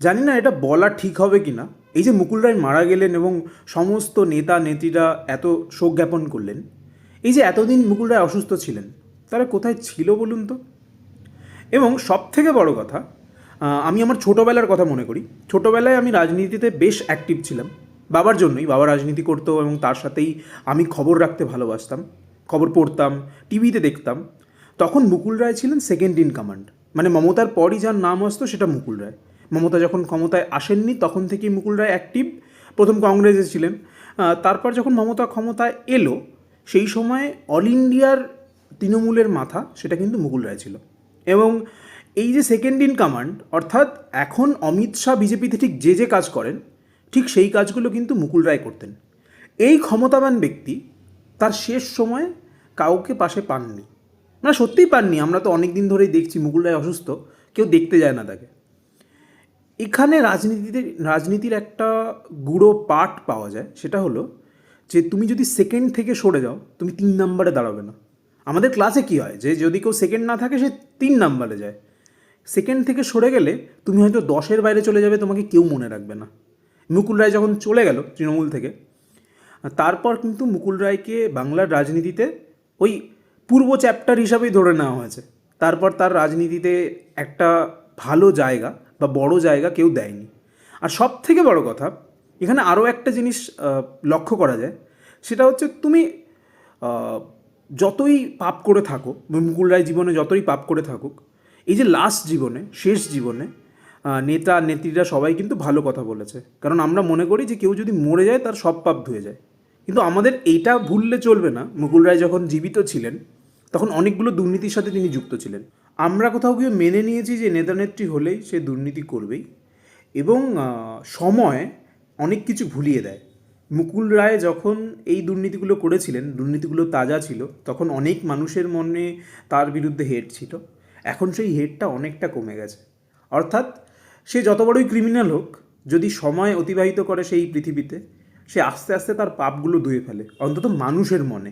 জানি না এটা বলা ঠিক হবে কি না। এই যে মুকুল রায় মারা গেলেন এবং সমস্ত নেতা নেত্রীরা এত শোক জ্ঞাপন করলেন, এই যে এতদিন মুকুল রায় অসুস্থ ছিলেন, তারা কোথায় ছিল বলুন তো? এবং সব থেকে বড় কথা, আমি আমার ছোটোবেলার কথা মনে করি। ছোটোবেলায় আমি রাজনীতিতে বেশ অ্যাক্টিভ ছিলাম, বাবার জন্যই। বাবা রাজনীতি করতো এবং তার সাথেই আমি খবর রাখতে ভালোবাসতাম, খবর পড়তাম, টিভিতে দেখতাম। তখন মুকুল রায় ছিলেন সেকেন্ড ইন কমান্ড, মানে মমতার পরই যার নাম আসতো সেটা মুকুল রায়। মমতা যখন ক্ষমতায় আসেননি তখন থেকেই মুকুল রায় অ্যাক্টিভ। প্রথম কংগ্রেসে ছিলেন, তারপর যখন মমতা ক্ষমতায় এলো সেই সময় অল ইন্ডিয়ার তৃণমূলের মাথা সেটা কিন্তু মুকুল রায় ছিল। এবং এই যে সেকেন্ড ইন কমান্ড, অর্থাৎ এখন অমিত শাহ বিজেপিতে ঠিক যে যে কাজ করেন ঠিক সেই কাজগুলো কিন্তু মুকুল রায় করতেন। এই ক্ষমতাবান ব্যক্তি তার শেষ সময়ে কাউকে পাশে পাননি, মানে সত্যিই পাননি। আমরা তো অনেক দিন ধরেই দেখছি মুকুল রায় অসুস্থ, কেউ দেখতে যায় না তাকে। এখানে রাজনীতির একটা গুঁড়ো পাঠ পাওয়া যায়, সেটা হলো যে তুমি যদি সেকেন্ড থেকে সরে যাও তুমি 3 নম্বরে দাঁড়াবে না। আমাদের ক্লাসে কী হয় যে যদি কেউ সেকেন্ড না থাকে সে 3 নম্বরে যায়। সেকেন্ড থেকে সরে গেলে তুমি হয়তো 10-এর বাইরে চলে যাবে, তোমাকে কেউ মনে রাখবে না। মুকুল রায় যখন চলে গেল তৃণমূল থেকে, তারপর কিন্তু মুকুল রায়কে বাংলার রাজনীতিতে ওই পূর্ব চ্যাপ্টার হিসাবেই ধরে নেওয়া হয়েছে। তারপর তার রাজনীতিতে একটা ভালো জায়গা বা বড় জায়গা কেউ দেয়নি। আর সব থেকে বড় কথা, এখানে আরও একটা জিনিস লক্ষ্য করা যায়, সেটা হচ্ছে তুমি যতই পাপ করে থাকো, মুকুল রায় জীবনে যতই পাপ করে থাকুক, এই যে লাস্ট জীবনে, শেষ জীবনে নেতা নেত্রীরা সবাই কিন্তু ভালো কথা বলেছে। কারণ আমরা মনে করি যে কেউ যদি মরে যায় তার সব পাপ ধুয়ে যায়, কিন্তু আমাদের এইটা ভুললে চলবে না, মুকুল রায় যখন জীবিত ছিলেন তখন অনেকগুলো দুর্নীতির সাথে তিনি যুক্ত ছিলেন। আমরা কোথাও গিয়ে মেনে নিয়েছি যে নেতা নেত্রী হলেই সে দুর্নীতি করবেই, এবং সময় অনেক কিছু ভুলিয়ে দেয়। মুকুল রায় যখন এই দুর্নীতিগুলো করেছিলেন, দুর্নীতিগুলো তাজা ছিল, তখন অনেক মানুষের মনে তার বিরুদ্ধে হেট ছিল। এখন সেই হেটটা অনেকটা কমে গেছে। অর্থাৎ সে যত বড়ই ক্রিমিনাল হোক, যদি সময় অতিবাহিত করে সেই পৃথিবীতে, সে আস্তে আস্তে তার পাপগুলো ধুয়ে ফেলে, অন্তত মানুষের মনে।